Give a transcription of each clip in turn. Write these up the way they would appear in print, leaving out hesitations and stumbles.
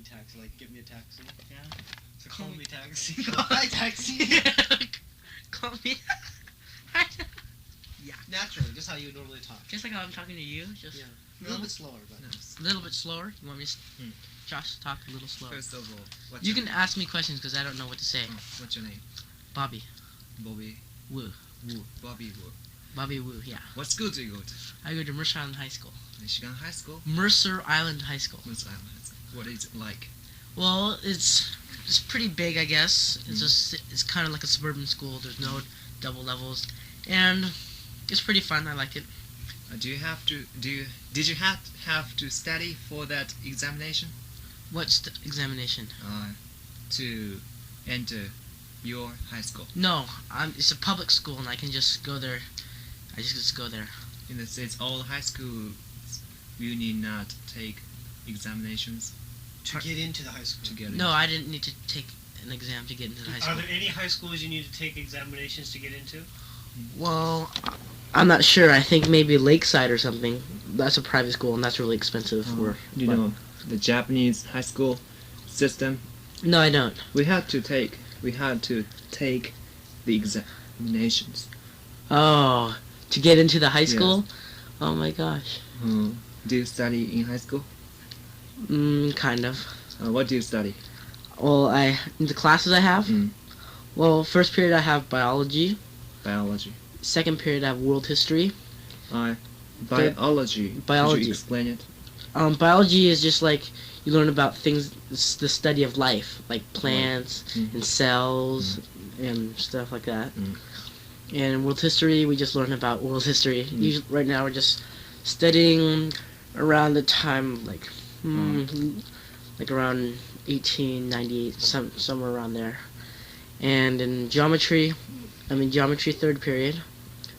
taxi, like give me a taxi. Yeah. So call me taxi. Hi taxi. Call me. Yeah. Naturally, just how you normally talk. Just like how I'm talking to you. Just Yeah. A little bit slower, but. No, a little bit slower. You want me to, Josh, talk a little slower? First of all, what's You your can ask me questions because I don't know what to say. What's your name? Bobby Bobby Wu. Wu. Bobby Wu. Bobby Wu. Yeah. What school do you go to? I go to Mercer Island High School. Michigan High School? Mercer Island High School. Mercer Island High School. What is it like? Well, it's pretty big, I guess. It's kind of like a suburban school. There's no double levels, and it's pretty fun. I like it. Did you have to study for that examination? What's the examination? To enter your high school. No, it's a public school, and I can just go there. I just go there. In the States, all high schools, you need not take examinations To get into the high school. to get in. No, I didn't need to take an exam to get into the high Are school. there any high schools you need to take examinations to get into? Well, I'm not sure. I think maybe Lakeside or something. That's a private school, and that's really expensive. You know the Japanese high school system. No, I don't. We had to take the examinations. Oh, to get into the high Yes. school? Oh my gosh. Do you study in high school? Kind of. What do you study? Well, the classes I have. Well, first period I have biology. Biology. Second period I have world history. Biology. Biology. Could you explain it? Biology is just like you learn about things, the study of life, like plants and cells and stuff like that. And world history, we just learn about world history. Usually, right now, we're just studying around the time like around 1898, somewhere around there. And in geometry, I'm in geometry third period.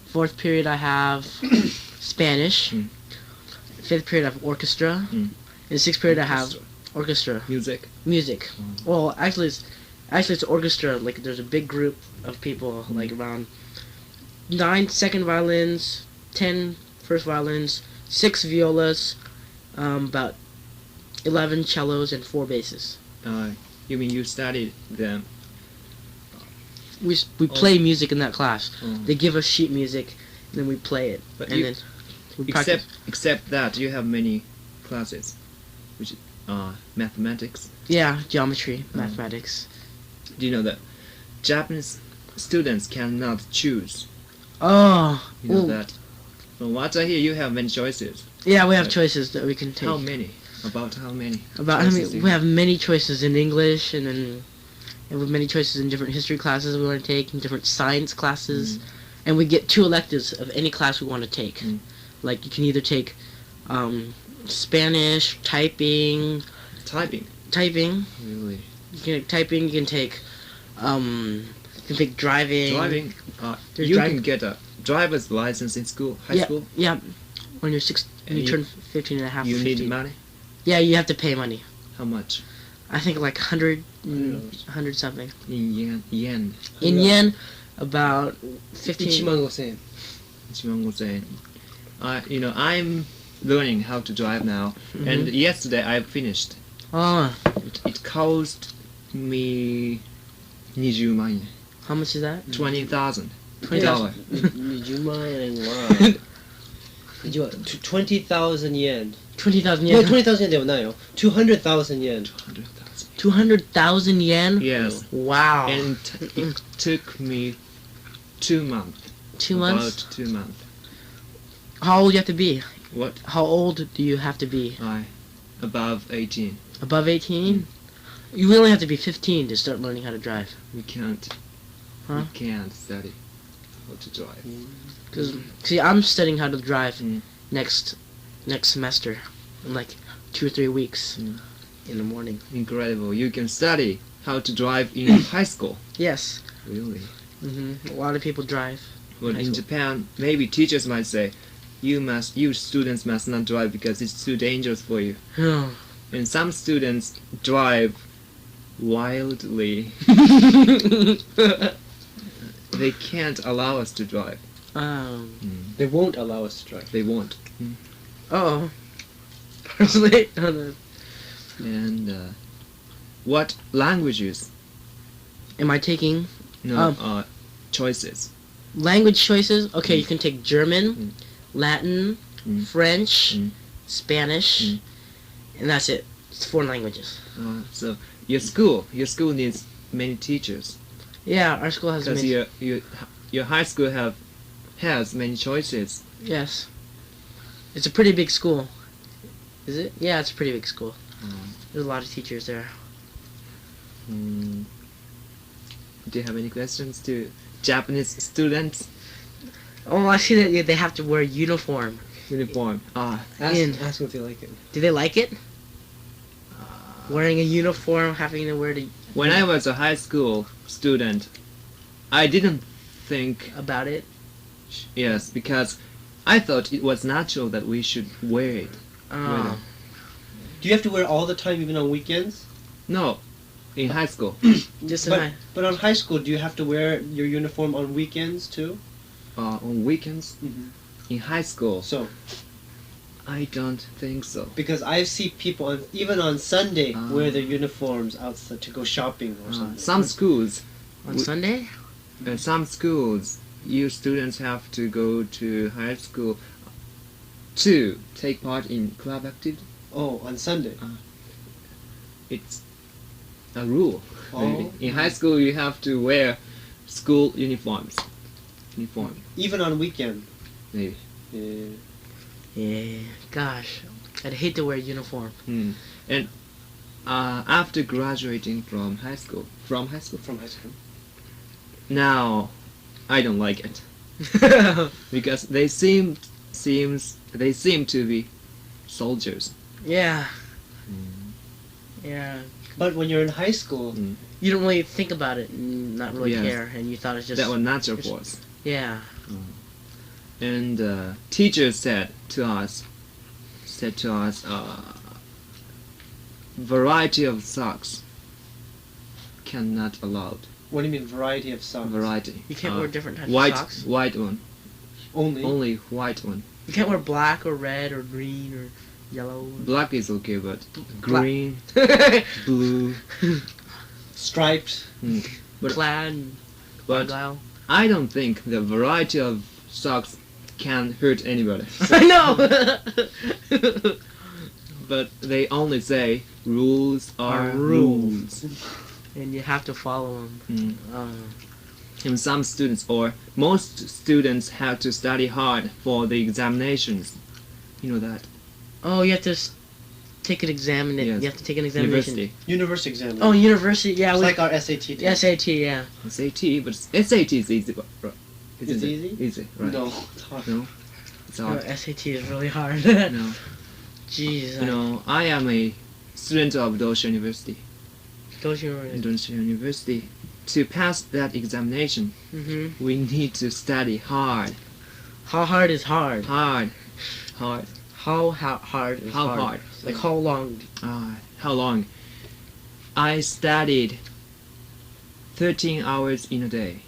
Fourth period, I have Spanish. Fifth period, I have orchestra. In sixth period, I have orchestra. Music. Well, actually, it's orchestra. Like, there's a big group of people, like around 9 second violins, 10 first violins, 6 violas, about 11 cellos, and 4 basses. You mean you studied them? We play music in that class. They give us sheet music, and then we play it. But and then we practice. Except that, you have many classes, which mathematics. Yeah, geometry, mathematics. Do you know that Japanese students cannot choose? Oh. You know that. From what I hear, you have many choices. Yeah, we have choices that we can take. How many? About how many? We have many choices in English, and then we have many choices in different history classes we want to take, and different science classes, and we get 2 electives of any class we want to take. Like, you can either take Spanish, typing. Really? You can take typing. You can take driving. You can get a driver's license in school, high school. Yeah, when you're when you turn 15 and a half. You 15. need money. Yeah, you have to pay money. How much? I think like 100 something. In yen. In yen, about 15. 15,500 15000. You know, I'm learning how to drive now, and yesterday I finished. It cost me 20万円. How much is that? $20,000. $20,000. 20万円は 20,000 yen. 20,000 No, yen. 20,000 yen ではないよ。200,000 yen. 200,000 yen? Yes. Wow. And it took me 2 months. 2 months? About 2 months. How old do you have to be? What? How old do you have to be? Above 18. Above 18? You really have to be 15 to start learning how to drive. We can't. Huh? We can't study how to drive. Cause, see, I'm studying how to drive next semester in like 2 or 3 weeks in the morning. Incredible. You can study how to drive in high school. Yes. Really? A lot of people drive. Well, in Japan, maybe teachers might say, you students must not drive because it's too dangerous for you. And some students drive wildly. They can't allow us to drive. They won't allow us to drive. They won't. Oh. Personally? And what languages? Am I taking Choices. language choices? Okay, you can take German, Latin, French, Spanish, and that's it. It's 4 languages. So your school needs many teachers Yeah, our school has because many. your high school has many choices. Yes. It's a pretty big school. Is it? Yeah, it's a pretty big school. There's a lot of teachers there. Do you have any questions to Japanese students? Oh, I see that they have to wear uniform. Uniform. Ask if they like it. Do they like it? Wearing a uniform, having to wear the When I was a high school student, I didn't think about it. yes because I thought it was natural that we should wear it. Oh. Do you have to wear it all the time, even on weekends? No, in high school. Just But on high school, do you have to wear your uniform on weekends too? On weekends in high school. So, I don't think so. because I see people even on Sunday wear their uniforms outside to go shopping or something. Some schools, on Sunday? you students have to go to high school to take part in club activity. Oh, on Sunday. It's a rule. Oh. In high school, you have to wear school uniforms. Even on weekend. Maybe. Yeah. Yeah. Gosh, I'd hate to wear a uniform. And after graduating from high school, From high school. now I don't like it because they seem to be soldiers. Yeah. Yeah. But when you're in high school, You don't really think about it and not really Yes. care, and you thought it's just That was natural for us. yeah. And teachers said to us, variety of socks cannot allowed. what do you mean variety of socks? Variety. You can't wear different types white, of socks. White one. Only. Only white one. You can't wear black or red or green or yellow. Black is okay, but green, blue, Striped. but plaid, but argyle. I don't think the variety of socks can hurt anybody. I know. But they only say rules are Are rules. And you have to follow them. And some students or most students have to study hard for the examinations. You know that. Oh, you have to take an exam. And Yes. You have to take an examination. University. University exam. Oh, university. Yeah. It's like our SAT test. SAT. Yeah. SAT, but SAT is easy. Right? It's Isn't it? easy? Easy, right? No, it's hard. No? It's No, hard. SAT is really hard. No. Jeez. You know, I am a student of Dosha University. Dosha University. To pass that examination, we need to study hard. How hard is hard? Hard. How hard is How hard? hard? Like how long? How long? I studied 13 hours in a day.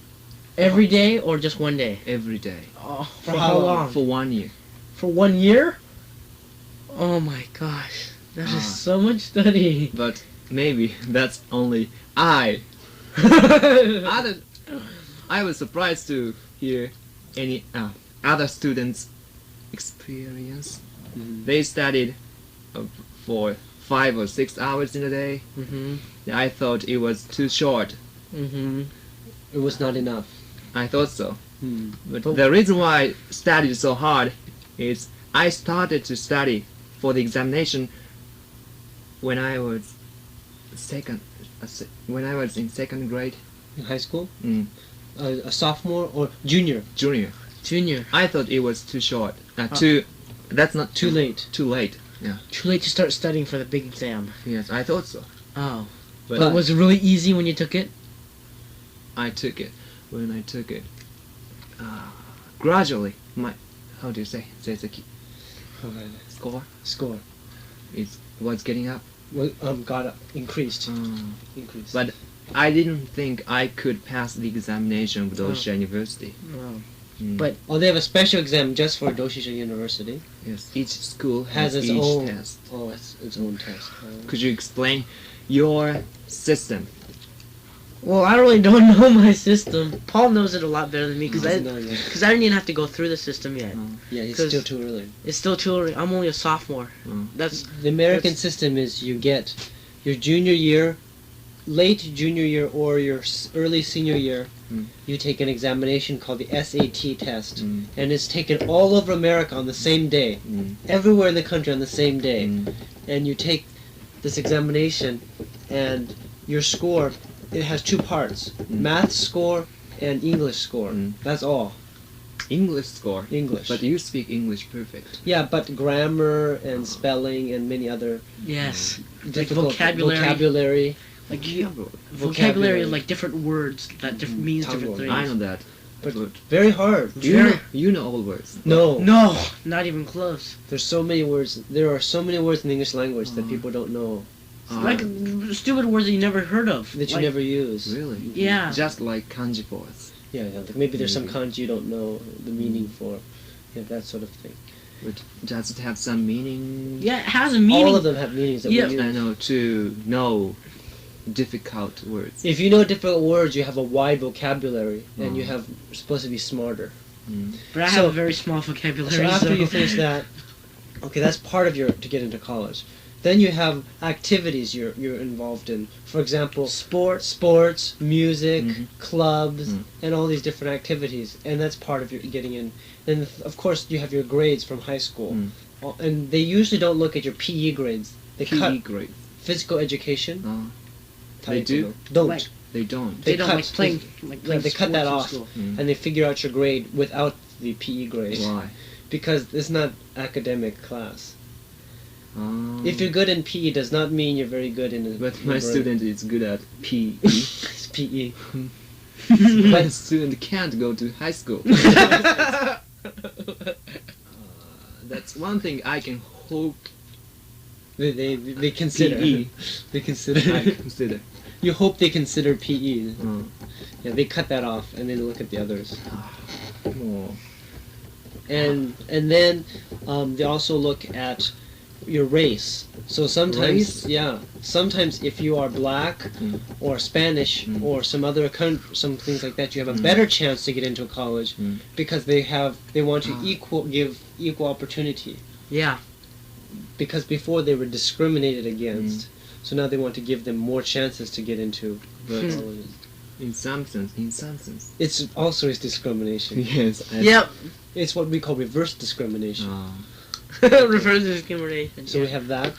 Every day or just one day? Every day. Oh, For for how how long? long? For 1 year. For 1 year? Oh my gosh. That is so much study. But maybe that's only I was surprised to hear any other students' experience. They studied for 5 or 6 hours in a day. I thought it was too short. It was not enough. I thought so. But the reason why I studied so hard is I started to study for the examination when I was in second grade. In high school? Mm. A sophomore or junior? Junior. Junior. I thought it was too short. That's not Too late. Too late. Yeah. Too late to start studying for the big exam. Yes, I thought so. Oh. But But was it really easy when you took it? I took it. When I took it, gradually, how do you say? Score was getting up. Well, got up, increased. Increased. But I didn't think I could pass the examination of Dosha University. No. But they have a special exam just for Doshisha University. yes, each school Has its each own test. Oh, it's its own test. Could you explain your system. Well, I really don't know my system. Paul knows it a lot better than me because I No, yeah. didn't even have to go through the system yet. Yeah, it's 'Cause- still too early. It's still too early. I'm only a sophomore. Mm. That's The American That's- system is you get your junior year, late junior year, or your early senior year. You take an examination called the SAT test, and it's taken all over America on the same day, everywhere in the country on the same day. And you take this examination, and your score, it has two parts: math score and English score. That's all. English score. English. But you speak English perfect. Yeah, but grammar and spelling and many other yes. difficult vocabulary. Like Vocabulary. vocabulary is like different words that means different Tango. things. I know that. But very hard. You know all words. No. No, not even close. There's so many words. There are so many words in the English language that people don't know, Like stupid words that you never heard of. that you Like- never use. Really? Yeah. Just like kanji for us. Yeah, like maybe there's some Maybe. kanji you don't know the meaning for. Yeah, that sort of thing. But does it have some meaning? Yeah, it has a meaning. All of them have meanings that Yeah. we use. I know, to know difficult words. If you know difficult words, you have a wide vocabulary, and you're supposed to be smarter. But I have So- a very small vocabulary. So after so- you finish that, okay, that's part of your to get into college. Then you have activities you're involved in. For example, sports, music, clubs, and all these different activities, and that's part of your getting in. Then of course you have your grades from high school, and they usually don't look at your PE grades. They PE cut grade. physical education. They do? Don't. Like- They don't. They don't cut- like playing. Yeah, they cut that sports in off, school. and they figure out your grade without the PE grade Why? because it's not academic class. Oh. If you're good in PE, does not mean you're very good in. But my student is good at PE. It's PE. My student can't go to high school. That's one thing I can hope They consider. PE. They consider. I consider. You hope they consider PE. Oh. Yeah, they cut that off and then look at the others. Oh. And then they also look at your race. So sometimes, Race? sometimes if you are black or Spanish or some other some things like that, you have a better chance to get into a college because they want to give equal opportunity. Yeah. Because before they were discriminated against, so now they want to give them more chances to get into colleges. In some sense. It's also is discrimination. Yes. Yep. It's what we call reverse discrimination. Reverse discrimination. So we have that.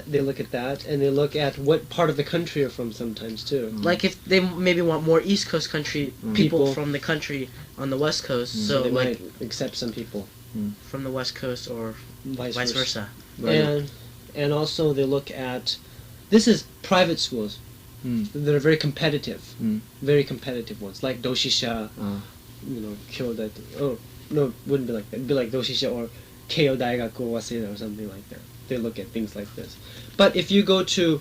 They look at that, and they look at what part of the country you're from sometimes too. Like if they maybe want more East Coast country people People. from the country on the West Coast, so they like might accept some people, from the West Coast or vice vice versa. versa. And also they look at, this is private schools. That are very competitive, very competitive ones, like Doshisha, Kyoto. Oh no, wouldn't be like that. It'd be like Doshisha or Keio Daigaku Waseda or something like that. They look at things like this. But if you go to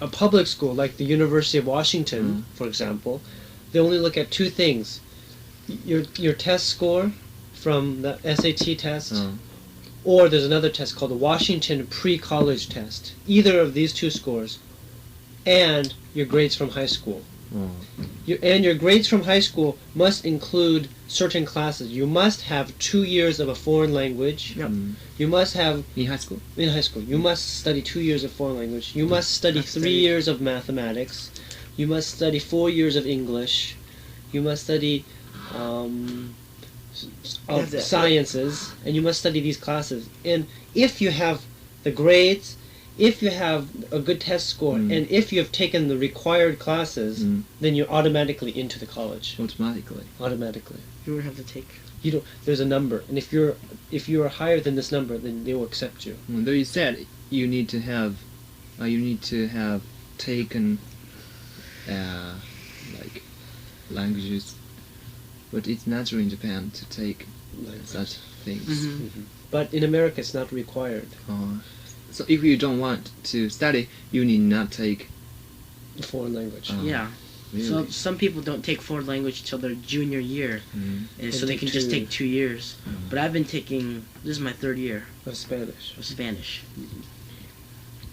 a public school like the University of Washington, for example, they only look at two things: your test score from the SAT test, or there's another test called the Washington Pre-College Test. Either of these two scores, and your grades from high school. Your grades from high school must include certain classes. You must have 2 years of a foreign language. Yep. You must have In high school? in high school. You must study 2 years of foreign language. You must study 3 years of mathematics. You must study 4 years of English. You must study sciences, and you must study these classes. And if you have the grades, if you have a good test score, and if you have taken the required classes, then you're automatically into the college. Automatically. Automatically. You would have to take. You don't. There's a number, and if you are higher than this number, then they will accept you. Though you said you need to have taken like languages, but it's natural in Japan to take such things. But in America, it's not required. So if you don't want to study, you need not take The foreign language. Yeah. Really? So some people don't take foreign language till their junior year, and so they can just take 2 years. But I've been taking. This is my 3rd year Of Spanish. of Spanish.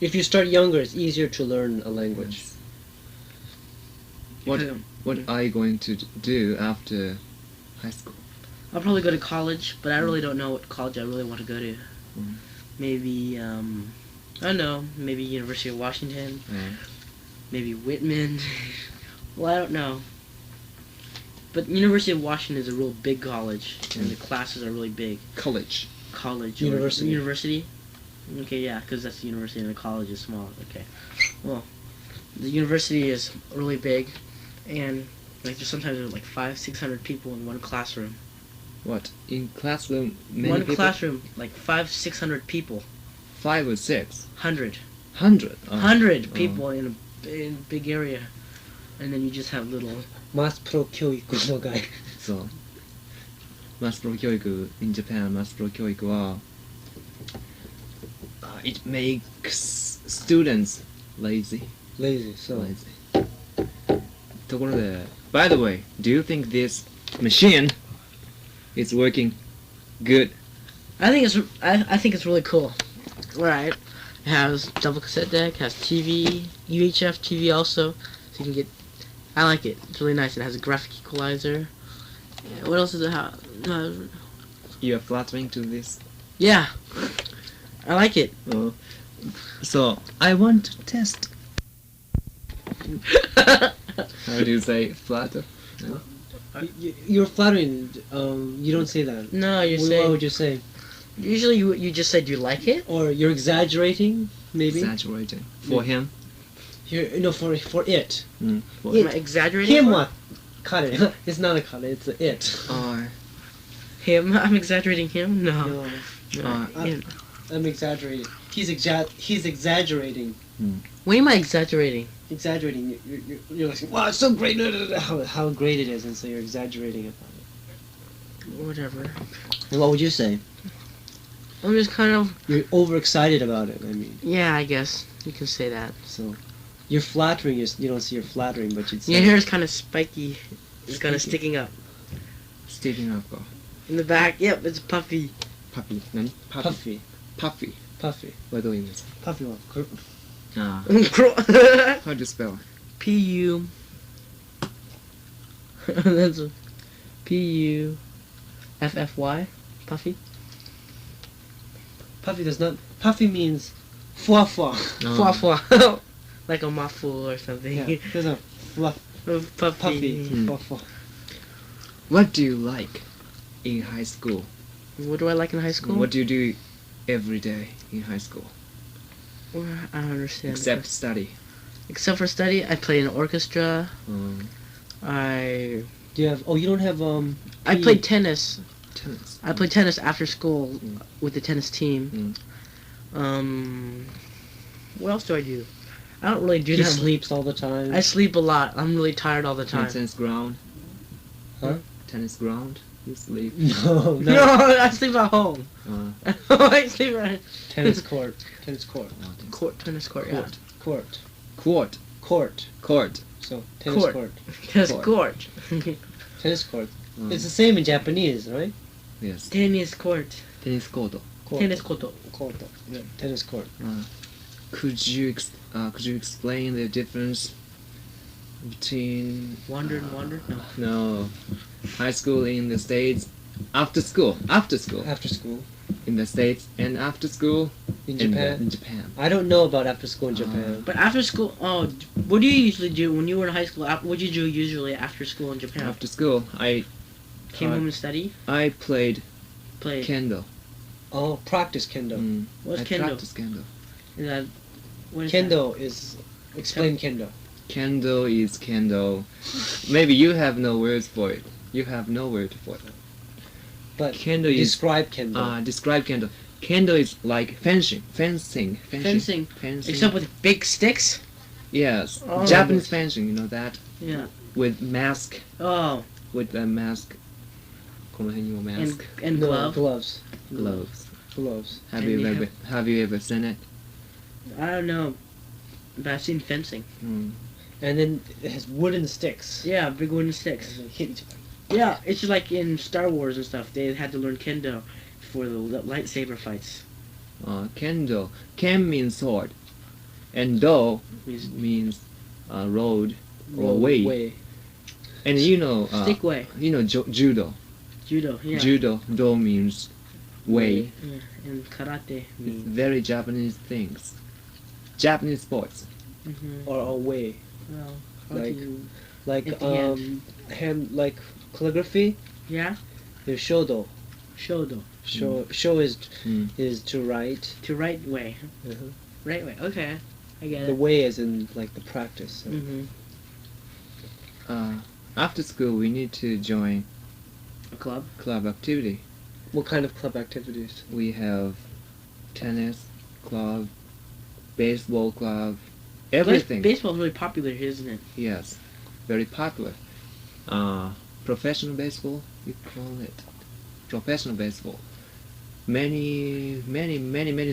If you start younger, it's easier to learn a language. What are you going to do after high school? I'll probably go to college, but I really don't know what college I really want to go to. Maybe, I don't know, maybe University of Washington, maybe Whitman. Well, I don't know. But University of Washington is a real big college, and the classes are really big. College. University. University? Okay, yeah, because that's the university and the college is small. Okay. Well, the university is really big, and like there's sometimes like 500-600 people in one classroom. What? In classroom? One classroom, like 500-600 people. 5 or 6? 100. 100? 100 people in a big area. And then you just have little... マスプロ教育の外。そう。マスプロ教育 in Japan マスプロ教育は it makes students lazy. Lazy, so. Lazy. ところで by the way, do you think this machine is working good? I think it's really cool. Right. It has double cassette deck, has TV, UHF TV also, so you can get... I like it. It's really nice. It has a graphic equalizer. Yeah, what else does it have? You are flattering to this? Yeah. I like it. So, I want to test. How do you say flatter? No? You're flattering. You don't say that. No, you're What saying... would you say? Usually you just say, do you like it? Or you're exaggerating, maybe? Exaggerating. For him? No, for it. Am I exaggerating? Him what? Kare. It's not a kare, it's a it. Him? I'm exaggerating him? No. I'm exaggerating. He's exaggerating. When am I exaggerating? Exaggerating. You're like, wow, it's so great. How great it is, and so you're exaggerating about it. Whatever. And what would you say? I'm just kind of... You're overexcited about it, I mean. Yeah, I guess. You can say that. So, you're flattering, you don't see you're flattering, but you'd say... Your hair is kind of spiky. It's kind of sticking up. Sticking up. In the back, yep, it's puffy. Puffy. Nani? Puffy. Puffy. Puffy. これどういう意味ですか Puffy は How do you spell? P-U... That's a... P-U-F-F-Y? Puffy? Puffy does not... Puffy means... Fwa fwa. Fwa fwa. Like a mafu or something. Yeah, there's a fluff. Puffy. Fwa fwa. What do you like in high school? What do I like in high school? What do you do every day in high school? I don't understand. Except study. Except for study, I play in an orchestra. Do you have... Oh, you don't have... I played tennis. Tennis. I played tennis after school with the tennis team. What else do I do? I don't really do He that. sleeps all the time. I sleep a lot. I'm really tired all the time. Tennis ground. Huh? Tennis ground. You sleep. No, No, I sleep at home. I sleep at... Tennis court. Tennis court. Tennis court, yeah. Court. Court. So, tennis court. Tennis court. Tennis court. It's the same in Japanese, right? Yes. Tennis court. Tennis court. Tennis court. Yeah, tennis court. Could you explain the difference between Wander and wander? no high school in the States, after school in the States, and after school in Japan? In Japan. I don't know about after school in Japan. But after school, what do you usually do when you were in high school? What did you do usually after school in Japan? After school, I came home and study? I played kendo. Oh, practice kendo. What's I kendo? practice kendo. What is Kendo that? is... Explain kendo. Kendo is kendo. Maybe you have no words for it. You have no word for it. But kendo is... Describe kendo. Describe kendo. Kendo is like fencing. Except with big sticks? Yes. Oh. Japanese fencing, you know that? Yeah. With mask. Oh. With a mask. この辺にも mask. And gloves. Gloves. Have you ever seen it? I don't know. But I've seen fencing. And then it has wooden sticks. Yeah, big wooden sticks. And they hit each other. Yeah, it's like in Star Wars and stuff. They had to learn kendo for the lightsaber fights. Kendo. Ken means sword. And do means road or way. And stick way. Judo. Judo, yeah. Judo, do means way. Yeah. And karate It's means very Japanese things. Japanese sports. Or a way. Well, how Like- do you... Like At the hand like calligraphy. Yeah? There's shodo. Shodo. Show is to write. To right way. Uh-huh. Right way. Okay. I get The it. way is in like the practice. So. After school, we need to join A club? club activity. What kind of club activities? We have tennis club, baseball club, everything. Baseball's really popular here, isn't it? Yes, very popular. Professional baseball, we call it. Professional baseball. Many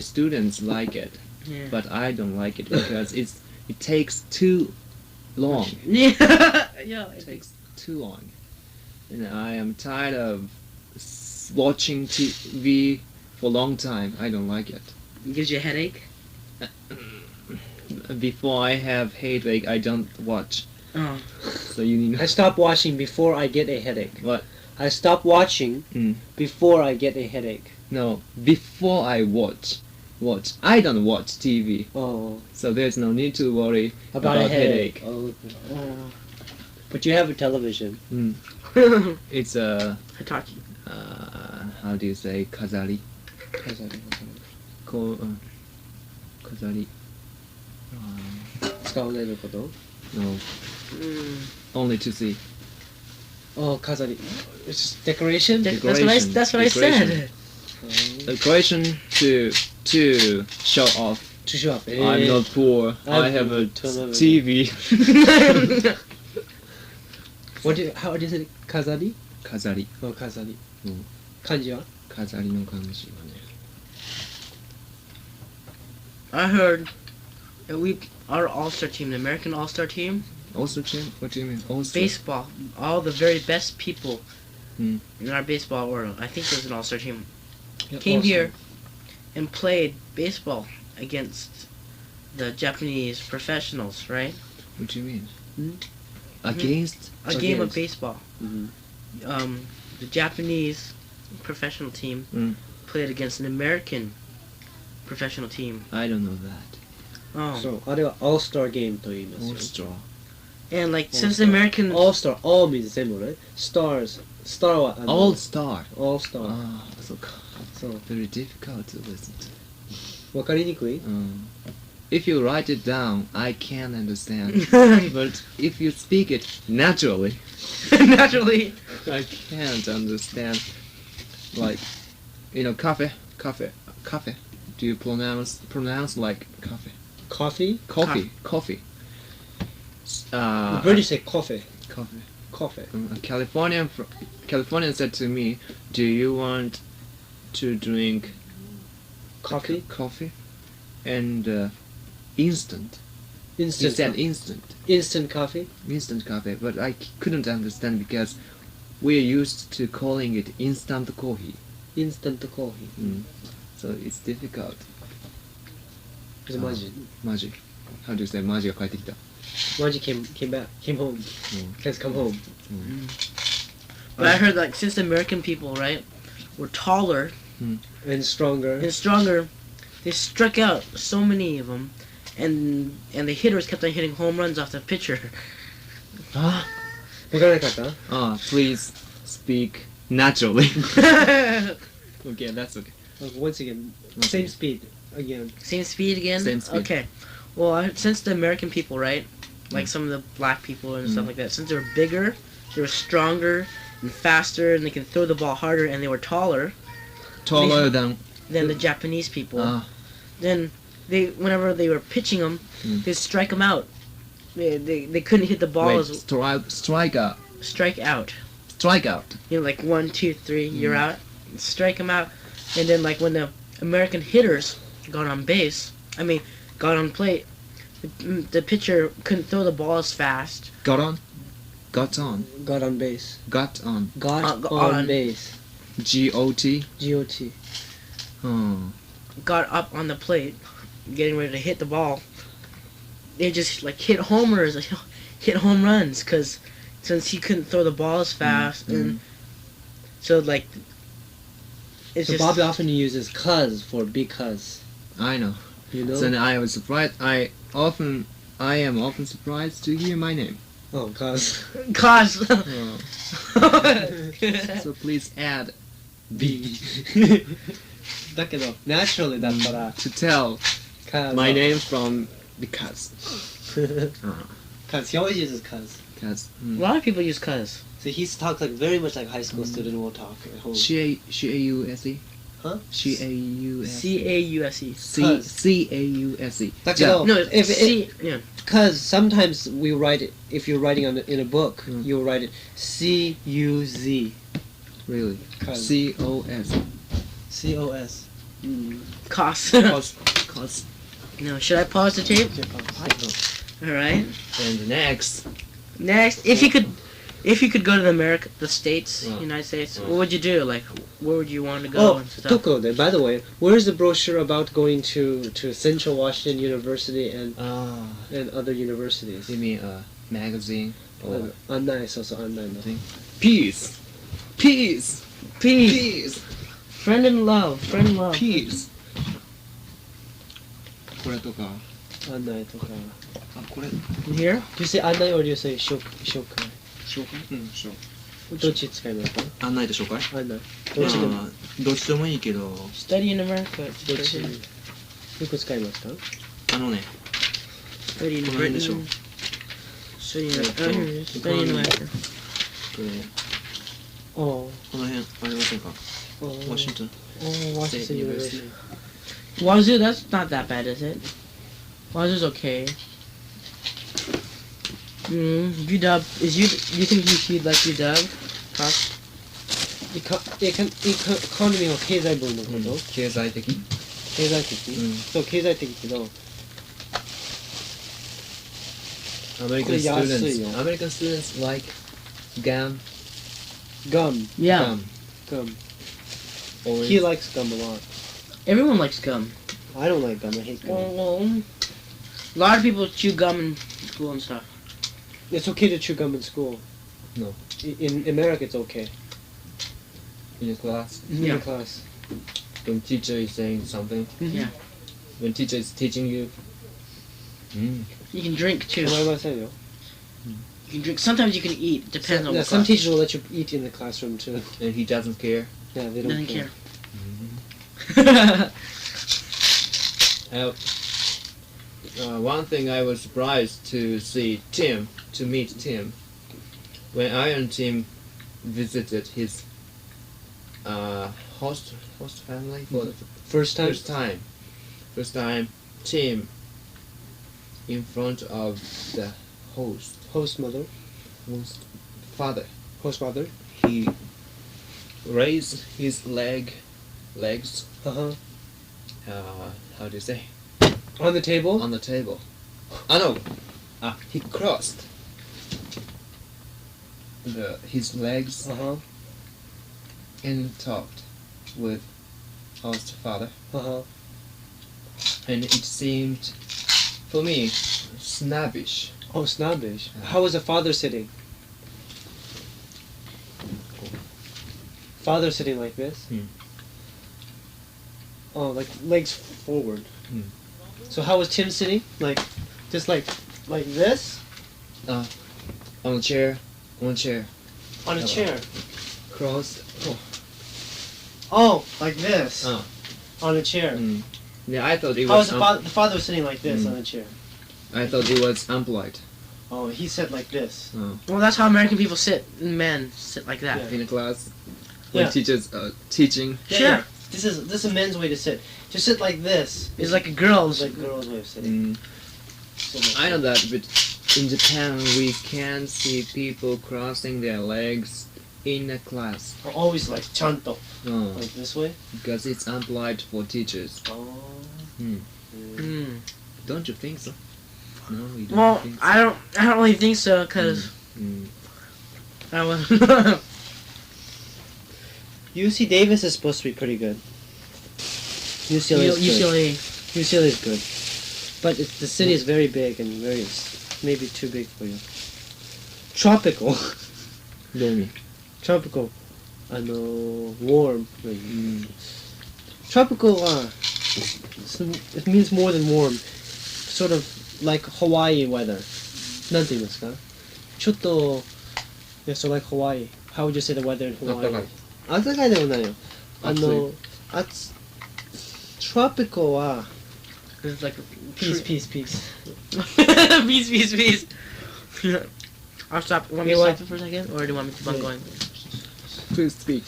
students like it, Yeah. but I don't like it because it takes too long. Yeah. Yeah. It takes too long, and I am tired of watching TV for a long time. I don't like it. It gives you a headache. Before I have headache, I don't watch. Oh. So you need I stop watching before I get a headache. what? I stop watching before I get a headache. No, before I watch. I don't watch TV, Oh, so there's no need to worry about a headache. Oh. But you have a television. It's a Hitachi. how do you say 飾り? 飾り. 使わないのこと? No, only to see. Oh, 飾り. It's just decoration? That's what I said. Decoration to show off. To show up. I'm not poor. I have a TV. How do you say 飾り? 飾り. Oh, 飾り. うん漢字は? 飾りの漢字はね. I heard that our all-star team, the American all-star team, Also, what do you mean? Also? baseball, all the very best people Hmm. in our baseball world, I think there's an all-star team, Yeah, came awesome. here and played baseball against the Japanese professionals, right? What do you mean? Hmm? Against? A game of Against. baseball. Mhm. The Japanese professional team played against an American professional team. I don't know that. Oh. そう、あれは All-Star Game と言いますよ。 All-star. And like since All-Star. the American All-Star, all means 全部ね。Stars. Star はAll-star. All-Star. ああ、そうか。そう。 Very difficult to listen to. わかりにくい? If you write it down, I can understand. But if you speak it naturally, naturally. I can't understand. Like, cafe. Do you pronounce like cafe? Coffee? Coffee. The British say coffee. Coffee. Coffee. A Californian said to me, "Do you want to drink Coffee? coffee and instant?" He Instant. said instant coffee? coffee, but I couldn't understand because we're used to calling it instant coffee. Instant coffee. So it's difficult. Maji. Maji. How do you say マジが帰ってきた? Maji came home. Has come home. But I heard like since the American people, right, were taller And stronger. and stronger, they struck out so many of them, and the hitters kept on hitting home runs off the pitcher. わからなかった? Please speak naturally. Okay, that's okay. Once again, same speed again. Same speed again? Same speed. Okay. Well, since the American people, right, like some of the black people and stuff like that, since they were bigger, they were stronger and faster, and they could throw the ball harder, and they were taller Taller than than the Japanese people, then whenever they were pitching them, they'd strike them out. They couldn't hit the ball wait, as strike out. strike out. Strike out. Like 1, 2, 3, you're out. Strike them out, and then like when the American hitters got on plate, the pitcher couldn't throw the ball as fast. Got on. Got on. Got on base. Got on. Got on. on base. G-O-T. G-O-T. Got up on the plate, getting ready to hit the ball, they just like hit homers, like, hit home runs, because since he couldn't throw the ball as fast, and so like it's So just Bobby often uses "cuz" for because. I know. You know. So then I was surprised. I am often surprised to hear my name. Oh, cuz. cause. Oh. So please add B だけど naturally だったら to tell cuz. my name from because. Cuz he always uses cuz. Because A lot of people use cause. So he talks like very much like high school student will talk at home. C-A-U-S-E? Huh? C-A-U-S-E? C-A-U-S-E. C-A-U-S-E. だけど No, if C. Yeah. Cuz sometimes we write it, if you're writing in a book, you'll write it C-U-Z. Really? Cuz. C-O-S. C-O-S. Cause. Cause. No, should I pause the tape? All right. And next. Next, if you could go to the States, United States, what would you do? Like, where would you want to go and stuff? Tokyo. By the way, where's the brochure about going to Central Washington University and other universities? You mean a magazine? Or Annai, so annai no. Peace! Peace! Peace. Friend in love. Peace! これとか。Annai とか。あ、これ。Here? Do you say annai or do you say shokai? 紹介紹どっち使いますか？案内と紹介annai。どっちでも。まあどっちでもいいけど、 Study in America. どっちよく使いますか？あのね、 Study in この辺でしょ。 Britain. Study in Study in America. おこの辺ありませんかー。ワシントン。Washington University. Wazoo, that's not that bad, is it? Wazoo's okay. UW, you think you'd like UW? Cost? エコノミーは経済分のこと？経済的経済的？そう、経済的けど。American これ安いよ。 American students like gum. Gum. Yeah. Gum. He likes gum a lot. Everyone likes gum. I don't like gum. I hate gum. A lot of people chew gum in school and stuff. It's okay to chew gum in school. No. In America, it's okay. In class. Yeah. In class. When teacher is saying something. Yeah. When teacher is teaching you. You can drink too. 構いませんよ。 You can drink. Sometimes you can eat. Depends on Yeah, what some class. teachers will let you eat in the classroom too. And he doesn't care. Yeah, they don't Doesn't care. care. One thing I was surprised to meet Tim, when I and Tim visited his host family for the First time. First time, Tim in front of the host father. Host mother. He raised his legs. Uh-huh. How do you say? On the table. On the table. No. He crossed his legs Uh-huh. and talked with host father. Uh-huh. And it seemed, for me, snobbish. Oh, snobbish. How was the father sitting? Father sitting like this? Oh, like legs forward. So how was Tim sitting? Like, just like this? On a chair. On a chair. On a chair. Crossed. Oh, like this. On a chair. Yeah, I thought it How was. was the father was sitting like this on a chair? I thought it was unpolite. Oh, he sat like this. Well, that's how American people sit. Men sit like that. Yeah. In a class, when Yeah. teachers are teaching. Yeah, Sure. yeah. This is a men's way to sit. To sit like this. It's like a girl's. It's like a girl's way of sitting. So like I know that, but in Japan we can see people crossing their legs in a class. always like chanto, Oh, like this way. because it's unpolite for teachers. Oh. Don't you think so? No, you don't Well, think so? I don't really think so, cause I was. UC Davis is supposed to be pretty good. UCLA is good. UCLA. UCLA is good. but the city is very big and maybe too big for you. Tropical. どういう意味 Tropical. Warm. Tropical, it means more than warm. Sort of like Hawaii weather. なんて言いますかちょっと Yeah, so like Hawaii. How would you say the weather in Hawaii? 暖かいでもないよ。Tropical は It's like peace. peace. I'll stop. Want me to stop it for a second, or do you want me to keep on going? Please speak.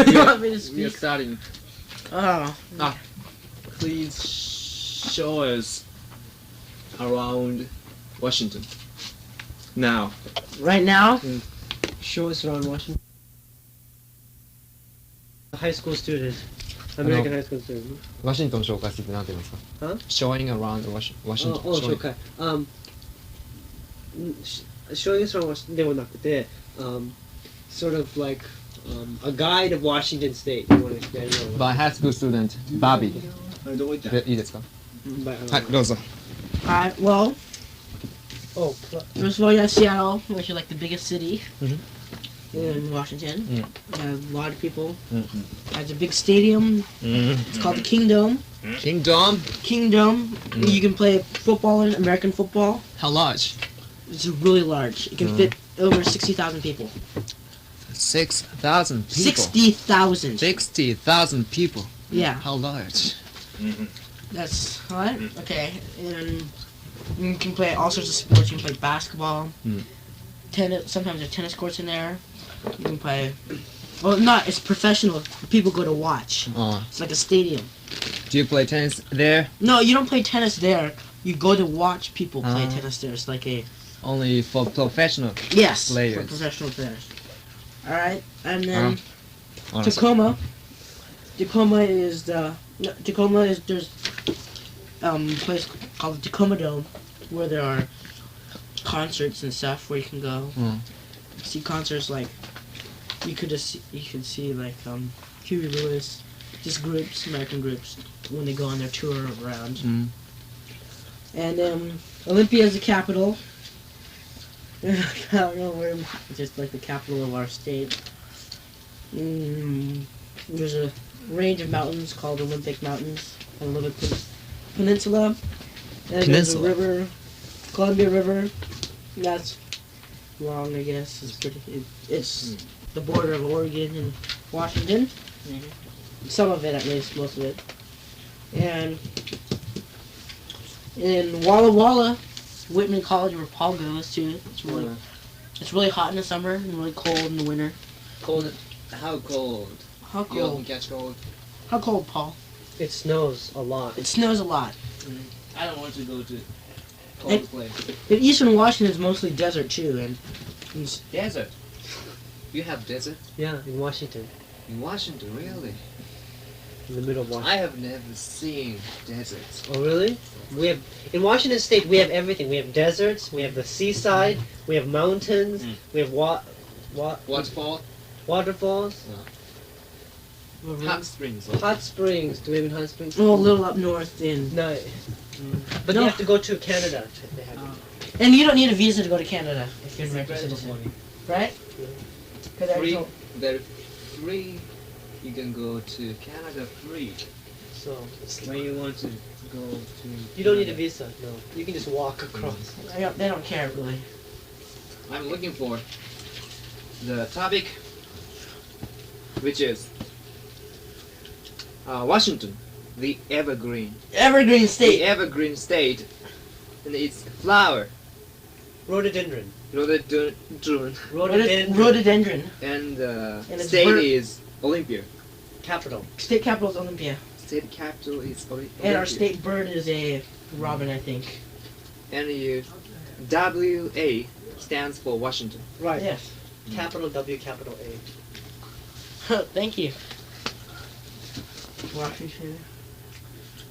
You want me to We are speak? starting. Oh. Please show us around Washington. Now. Right now? Show us around Washington. A high school student. American high school student. ワシントン紹介するって何て言いますか Huh? Showing around Washington. Oh, okay. Showing us around Washington ではなくて、sort of like a guide of Washington State. You want to explain more? By high school student, Bobby. あれどこ行ったでいいですか By, はい、どうぞ。Alright, well, Oh, first of all, you have Seattle, which is like the biggest city Mhm. in Washington. Mm. It has a lot of people. Mhm. It has a big stadium. It's called the Kingdom. Kingdom. Kingdom. You can play football in American football. How large? It's really large. It can fit over 60,000 people. 6,000 people. 60,000. 60,000 people. Yeah, How large? that's what? Okay, and you can play all sorts of sports. You can play basketball, tennis. Sometimes there's tennis courts in there. You can play. Well, it's professional. People go to watch. It's like a stadium. Do you play tennis there? No, you don't play tennis there. You go to watch people play tennis there. It's like a Only for professional yes players. for professional players. All right, and then honestly. Tacoma. Tacoma is there's a place called the Tacoma Dome where there are concerts and stuff where you can go see concerts like you could see like Huey Lewis, just groups, American groups when they go on their tour around. And Olympia is the capital. I don't know where, it's just like the capital of our state. There's a range of mountains called Olympic Mountains, a little peninsula. And there's a river, Columbia River. That's long, I guess. It's the border of Oregon and Washington. Some of it, at least, most of it. And in Walla Walla, Whitman College, where Paul goes to, it's really hot in the summer and really cold in the winter. Cold. How cold? How You often cold? catch cold. How cold, Paul? it snows a lot. It snows a lot. I don't want to go to cold And- place. And Eastern Washington is mostly desert too, and it's- Desert. You have desert Yeah, in Washington, in Washington, really? in the middle of Washington. I have never seen deserts. Oh, really? We have in Washington State. We have everything. We have deserts. We have the seaside. We have mountains. We have Waterfall, waterfalls. hot springs. Hot springs. Do we have hot springs? well, a little up north in. No. But No. you have to go to Canada. They have And you don't need a visa to go to Canada if you're an American citizen, right? Free. They're free. You can go to Canada free. So When you want to go to. you don't need a visa. No, you can just walk across. They don't care really. I'm looking for the topic, which is Washington, the evergreen. Evergreen The State. evergreen state, and its flower, Rhododendron. rhododendron, Rhododendron. and it's state bird- is Olympia. Capital. State capital is Olympia. State capital is Olympia. And our state bird is a robin, I think. And WA stands for Washington. Right. Yes. Capital W, capital A. Thank you. Washington.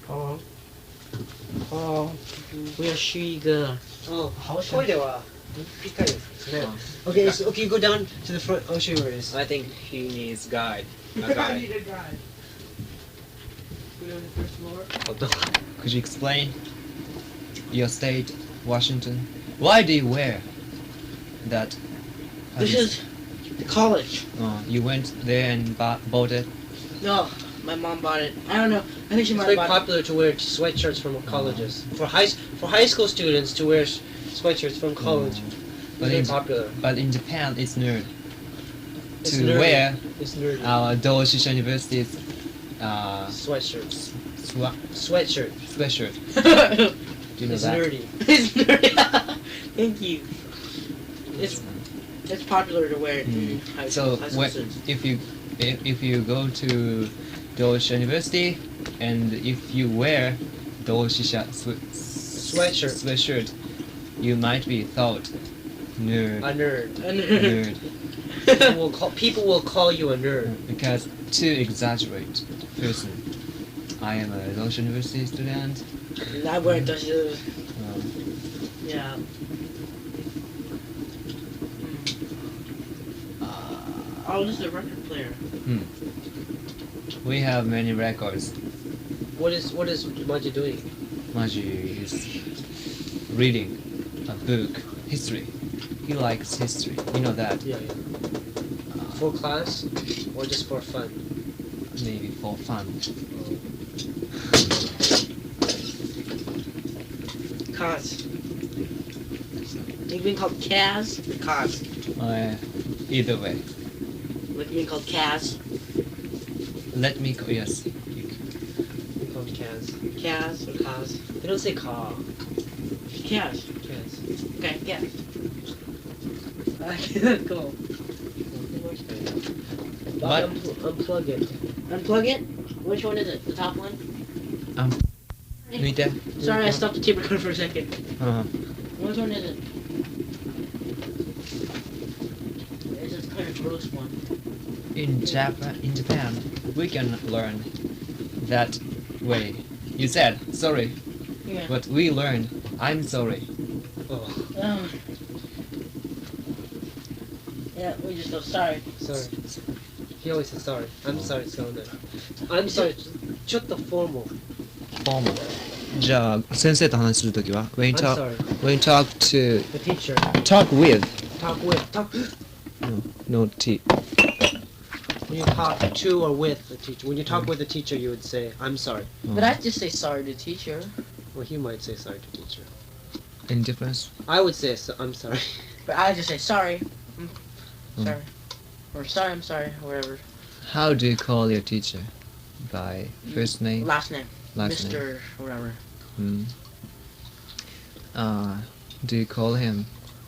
Paul. Where's she go? Oh, 好小。トイレは1回ですね。Okay, so okay, you go down to the front. I'll show you where it is. I think he needs guide. A guide. a guy. Go down the first floor. Could you explain? your state, Washington. Why do you wear that? This is the college. You went there and bought it. No, my mom bought it. I don't know. I think she It's might very have bought popular to wear sweatshirts from colleges. For high school students to wear sweatshirts from college. It's But very in, popular. but in Japan, it's nerd It's to nerdy. wear It's nerdy. Doshisha University's Sweatshirts. sweatshirt. it. Do you know It's that? nerdy. It's nerdy. Thank you. It's popular to wear it in high So school students. if you go to Doshisha University and if you wear Doshisha sweatshirt, you might be thought nerd. A nerd. Nerd. People will call you a nerd. Because to exaggerate person, I am a Doshisha University student. I wear those. Yeah. Oh, this is a record player. We have many records. What is Maji doing? Maji is reading a book, history. He likes history. You know that? Yeah. For class or just for fun? Maybe for fun. Cause. You being called Kaz or Cause? Either way. Like being called Kaz? Let me go. Yes. They call it Kaz. Kaz or Cause? They don't say Ka. Kaz. Kaz. Okay, Kaz. Okay, cool. What? Unplug it. Unplug it? Which one is it? The top one? Right there. Sorry, I stopped the tape recorder for a second. Uh-huh. Which one is it? It's a kind of gross one. In Japan, we can learn that way. You said sorry, Yeah. but we learned I'm sorry. Oh, Yeah, we just go sorry. sorry. He always says sorry. I'm sorry, so no. I'm sorry. ちょっと formal. Formal. じゃあ先生と話するときは when you I'm talk sorry. when you talk to The teacher. talk with Talk. no T. When you talk to or with the teacher. When you talk with the teacher, you would say, I'm sorry. But I just say sorry to teacher. Well, he might say sorry to teacher. Any difference? I would say, I'm sorry. But I just say sorry. Sorry. Or sorry, I'm sorry, or whatever. How do you call your teacher? By first name, Last name. last name. Mr. whatever. Do you call him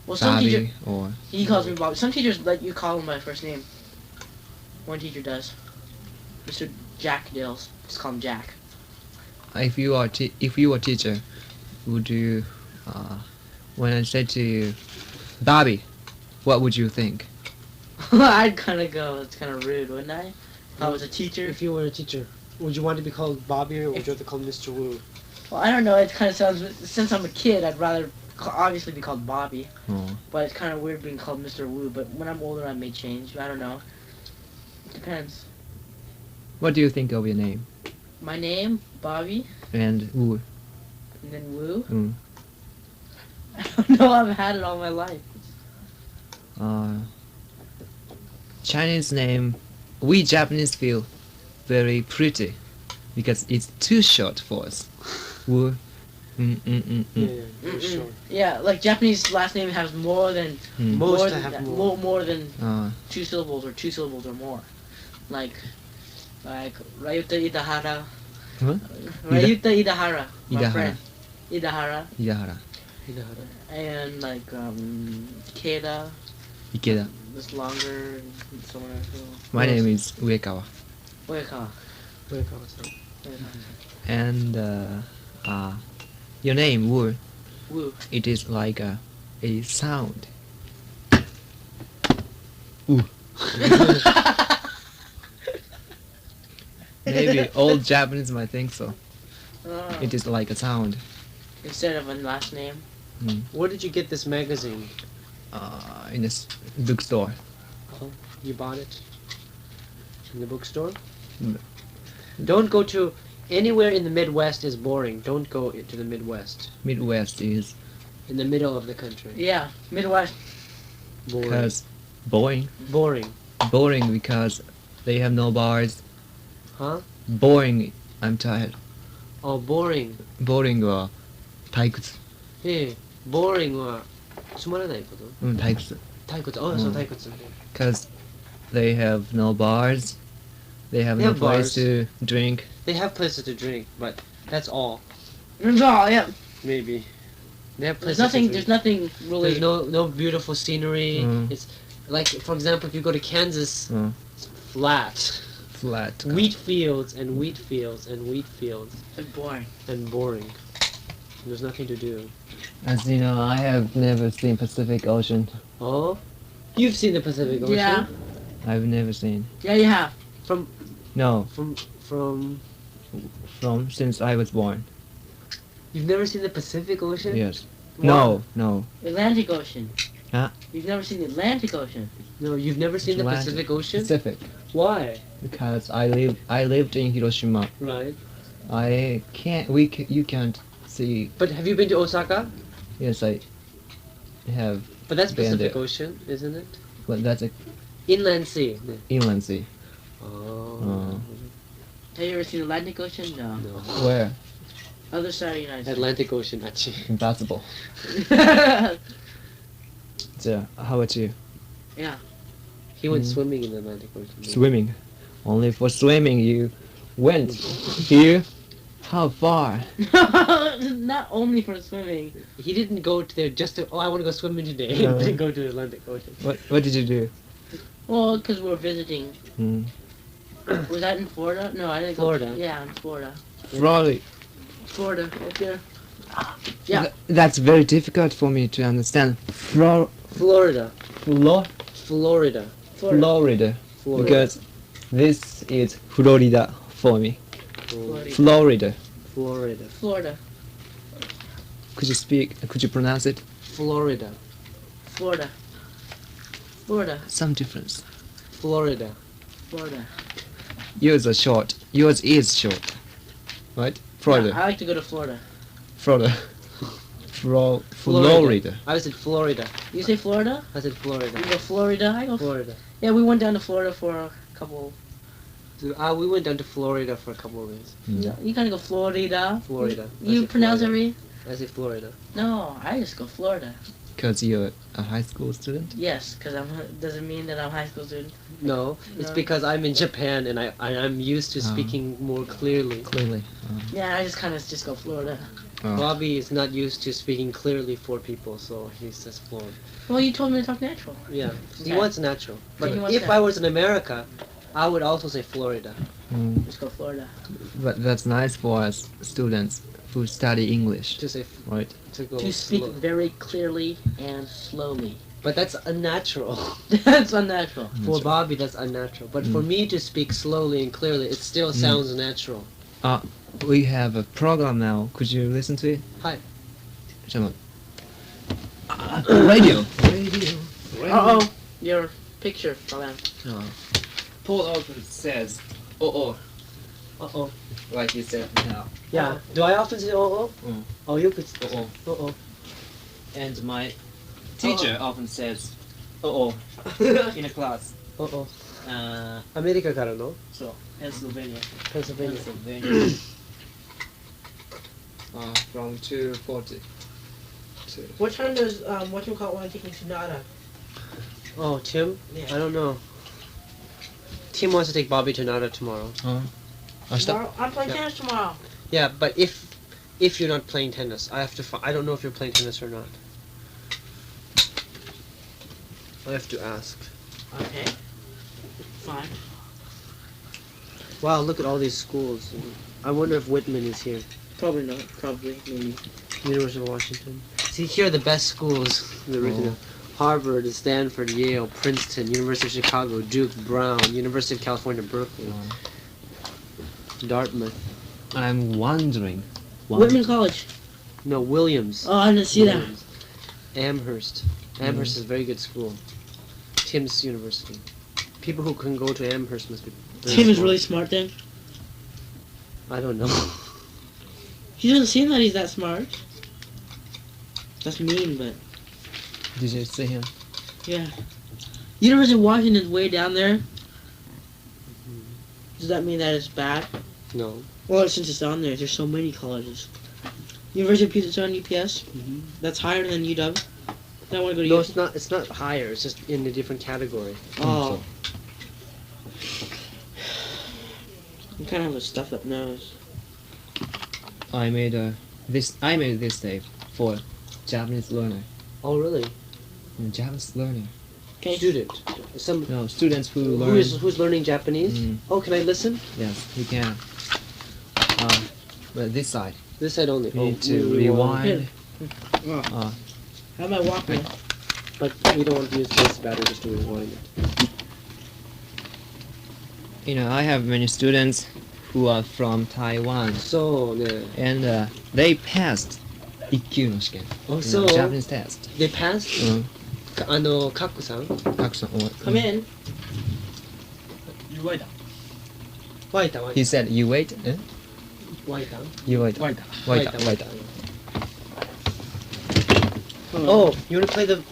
Well, some Bobby teacher, or he calls me Bobby. Some teachers let you call him by first name. One teacher does. Mr. Jack Dills. Just call him Jack. if you are teacher, would you when I said to you, Bobby, what would you think? I'd kind of go, it's kind of rude, wouldn't I? If I was a teacher. If you were a teacher, would you want to be called Bobby or would you have to call Mr. Wu? Well, I don't know, it kind of sounds, since I'm a kid, I'd rather obviously be called Bobby. Oh. But it's kind of weird being called Mr. Wu, but when I'm older I may change, I don't know. It depends. What do you think of your name? My name, Bobby, And Wu. and then Wu. Mm. I don't know, I've had it all my life. Chinese name, we Japanese feel very pretty because it's too short for us. Wu. Yeah, sure. Yeah, like Japanese last name has more than Most more to than have that, more. more than Uh, 2 syllables or 2 syllables or more. Like Ryuta Idahara. What? Ryuta Idahara. My Idahara. friend. Idahara. Idahara. And like Keida. Ikeda. It's longer and so on and so on. My name is Uekawa. Ueka. And your name, Wu, Wu. it is like a sound. Wu. Maybe all Japanese might think so. Oh. It is like a sound. Instead of a last name. Where did you get this magazine? In a bookstore. You bought it in the bookstore? Mm. Don't go to Anywhere in the Midwest is boring. Don't go to the Midwest. Midwest is In the middle of the country. Yeah, Midwest. Boring. because boring. Boring. Boring because they have no bars. Huh? Boring. I'm tired. Oh, boring. Boring は退屈。boring はつまらないこと？退屈。退屈。そう、退屈。Because they have no bars. They have They no have place bars. to drink. They have places to drink, but that's all. That's all, yeah. Maybe. They have There's places to nothing. drink. There's nothing really. There's no beautiful scenery. Mm. It's like, for example, if you go to Kansas, it's flat. Flat. Wheat fields and wheat fields and wheat fields It's boring. and boring. There's nothing to do. As you know, I have never seen Pacific Ocean. Oh? You've seen the Pacific Ocean? Yeah. I've never seen. Yeah, you have. No, From from since I was born. You've never seen the Pacific Ocean? Yes. Wow. No. Atlantic Ocean. Huh? You've never seen the Atlantic Ocean. No, you've never seen the Atlantic. Pacific Ocean? Pacific. Why? Because I lived in Hiroshima. Right. You can't see. But have you been to Osaka? Yes, I have. But that's Been Pacific there. Ocean, isn't it? But that's a Inland Sea. inland sea. Oh. Have you ever seen the Atlantic Ocean? No. No. Where? Other side of the United States. Atlantic Ocean, achi. Impossible. So, how about you? He went Mm. swimming in the Atlantic Ocean. Swimming. Only for swimming you went here. How far? Not only for swimming. He didn't go to there just to, I want to go swimming today. No. He didn't go to the Atlantic Ocean. What did you do? Well, because we're visiting. Hmm. Was that in Florida? No, I didn't Florida. go. Yeah, in Florida. Florida. Florida, right there. Yeah. That's very difficult for me to understand. Florida. Florida. Florida. Florida. Florida. Because this is Florida for me. Florida. Florida. Florida. Could you pronounce it? Florida. Florida. Florida. Some difference. Florida. Florida. Yours is short. Right? Florida. Yeah, I like to go to Florida. Florida. Florida. I said Florida. You say Florida? I said Florida. You go Florida? I go. Florida. Yeah, we went down to Florida for a couple. We went down to Florida for a couple of days. You gotta go Florida. Florida. You I said pronounce Florida. every? I say Florida. No, I just go Florida. Because you're a high school student? Yes, because doesn't mean that I'm a high school student. No, it's No. because I'm in Japan and I'm used to speaking more clearly. Clearly. Yeah, I just kind of just go Florida. Bobby is not used to speaking clearly for people, so he says Florida. Well, you told me to talk natural. Yeah, he Okay. wants natural. But he wants if that. I was in America, I would also say Florida. Just go Florida. But that's nice for us students who study English, To say right? to go To speak slow. very clearly and slowly. But that's unnatural. That's unnatural. For Bobby, that's unnatural. But for me to speak slowly and clearly, it still sounds natural. We have a program now. Could you listen to it? Hi. Radio. Uh-oh. Your picture fell out. Paul often says, oh, Uh-oh. like you said now. Yeah. Do I often say oh? Mm. Oh, you could. Oh. Uh-oh. And my teacher often says, in a class. Uh-oh. アメリカからの So, Pennsylvania. Pennsylvania. From 2:40 to What time does whatchamacallit want to take Sonata? Oh, Tim? Yeah. I don't know. Tim wants to take Bobby to Nada tomorrow. Tomorrow? I'm playing Yeah. tennis tomorrow. Yeah, but if you're not playing tennis, I don't know if you're playing tennis or not. I have to ask. Okay. Fine. Wow, look at all these schools. I wonder if Whitman is here. Probably not. Probably. Maybe. University of Washington. See, here are the best schools. The original. Harvard, Stanford, Yale, Princeton, University of Chicago, Duke, Brown, University of California, Berkeley, Dartmouth. I'm wondering. Whitman College. No, Williams. Oh, I didn't see that. Williams. Amherst. Amherst is a very good school. Tim's University. People who can go to Amherst must be. very Tim is smart. really smart then. I don't know. He doesn't seem that he's that smart. That's mean, but Did you see him? yeah. University of Washington is way down there. Does that mean that it's bad? No. Well, since it's on there, there's so many colleges. University of Puget Sound, UPS. That's higher than UW. I want to go to No, UW. it's not higher. It's just in a different category. Oh. You kind of have a stuffed up nose. I made this tape for Japanese learner. Oh, really? Japanese learner. Okay. Student. Some No, students who learn. who's learning Japanese? Mm. Oh, can I listen? Yes, you can. But this side, This side only. you need to rewind. Oh. Uh, How about Walkman? But we don't want to use this battery just to rewind it. you know, I have many students who are from Taiwan, そうね。 and they passed 1級の試験. Oh, You so know, Japanese test. they passed? うん。カックさんたくさん。 Come in. You wait. ワイタ He said, you wait. ワイタ You wait. Wait. Wait. Oh, you want to play the...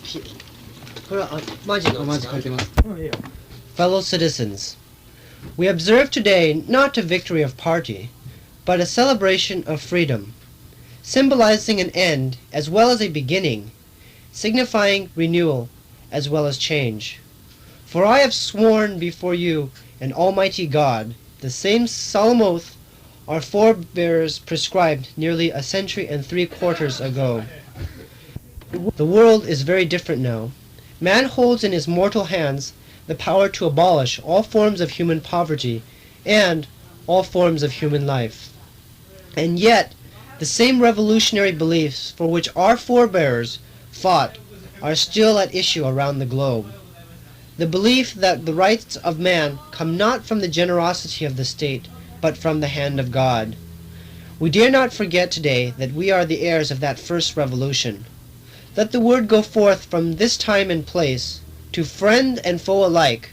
これはマジのやつかFellow citizens, we observe today not a victory of party, but a celebration of freedom, symbolizing an end as well as a beginning, signifying renewal as well as change. For I have sworn before you and Almighty God the same solemn oath our forebears prescribed nearly a century and 3/4 ago. The world is very different now. Man holds in his mortal hands the power to abolish all forms of human poverty and all forms of human life. And yet, the same revolutionary beliefs for which our forebears fought are still at issue around the globe. The belief that the rights of man come not from the generosity of the state, but from the hand of God. We dare not forget today that we are the heirs of that first revolution. Let the word go forth from this time and place, to friend and foe alike,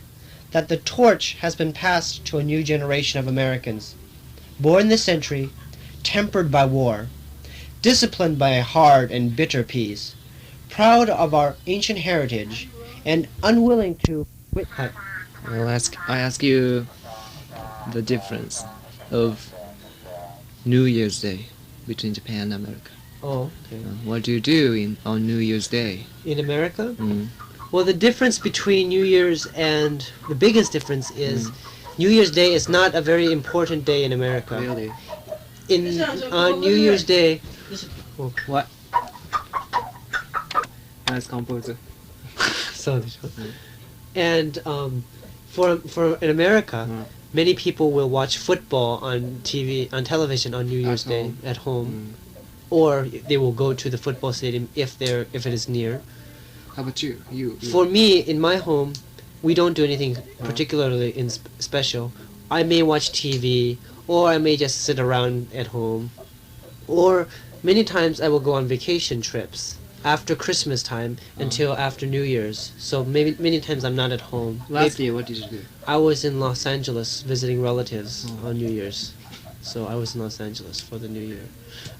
that the torch has been passed to a new generation of Americans, born this century, tempered by war, disciplined by a hard and bitter peace, proud of our ancient heritage, and unwilling to... I ask you the difference of New Year's Day between Japan and America. Oh, okay. What do you do on New Year's Day? In America? Mm. Well, the difference between New Year's and the biggest difference is New Year's Day is not a very important day in America. Really? On New Year's Day, What? Nice composer. そうでしょ and for in America, many people will watch football on television on New Year's Day home. at home, or they will go to the football stadium if it is near. How about you? You. For me, in my home, we don't do anything particularly special. I may watch TV, or I may just sit around at home, or many times I will go on vacation trips after Christmas time until after New Year's. So many times I'm not at home. Last year, what did you do? I was in Los Angeles visiting relatives on New Year's. So I was in Los Angeles for the New Year.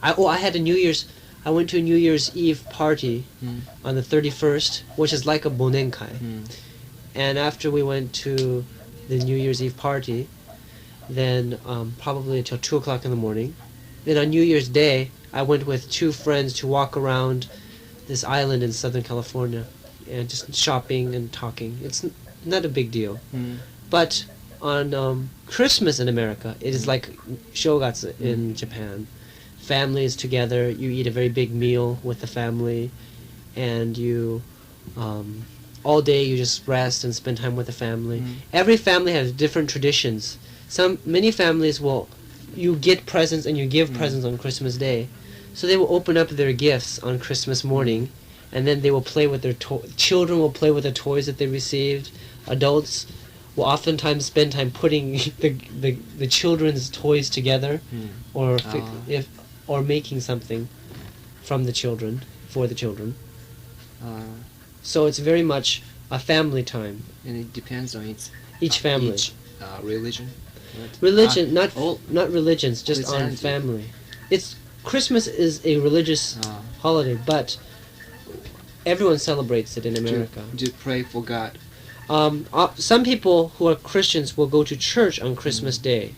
I went to a New Year's Eve party on the 31st, which is like a bonenkai. And after we went to the New Year's Eve party, then probably until 2 o'clock in the morning. Then on New Year's Day, I went with 2 friends to walk around this island in Southern California and just shopping and talking. It's not a big deal. But on Christmas in America, it is like shogatsu in Japan. Families together, you eat a very big meal with the family, and you all day you just rest and spend time with the family. Every family has different traditions. Many families you get presents and you give presents on Christmas Day. So they will open up their gifts on Christmas morning, and then they will play with their children will play with the toys that they received. Adults will oftentimes spend time putting the children's toys together, or making something from the children for the children. So it's very much a family time. And it depends on Each family. Each religion. Religion, not all religions, just on Christianity. family. It's Christmas is a religious holiday, but everyone celebrates it in America. to pray for God. Some people who are Christians will go to church on Christmas Day,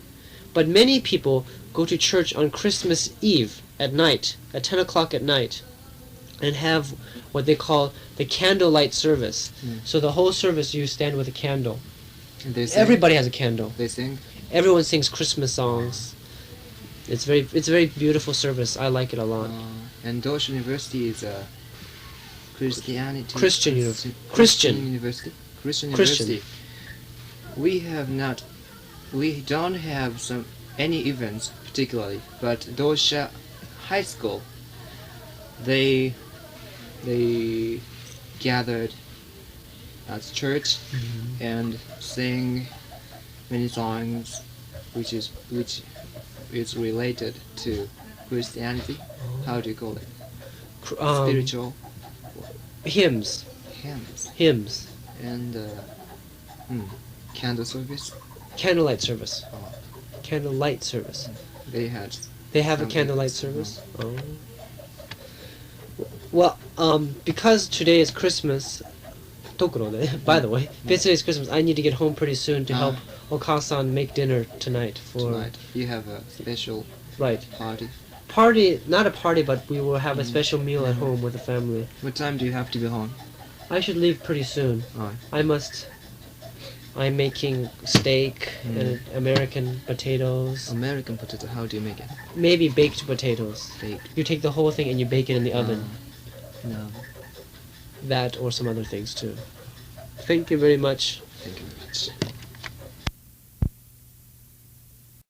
but many people go to church on Christmas Eve at night, at 10 o'clock at night, and have what they call the candlelight service. So the whole service you stand with a candle. And they sing. Everybody has a candle. They sing. Everyone sings Christmas songs. It's a very beautiful service. I like it a lot. And Dosh University is a Christianity. Christian Christian University. Christian Christian. University. We don't have any events particularly, but Dosha High School, they gathered at church and sing many songs, which is related to Christianity. How do you call it? Spiritual Hymns. hymns and candle service. Candlelight service. Candlelight service. They had. They have a candlelight service? Oh. Well, because today is Christmas, by the way, because today is Christmas, I need to get home pretty soon to help Okasan make dinner tonight. Tonight you have a special party. Party, not a party, but we will have a special meal at home with the family. What time do you have to be home? I should leave pretty soon. I'm making steak and American potatoes. American potato, how do you make it? Maybe baked potatoes. Baked. You take the whole thing and you bake it in the oven. No. That or some other things too. Thank you very much. Thank you very much.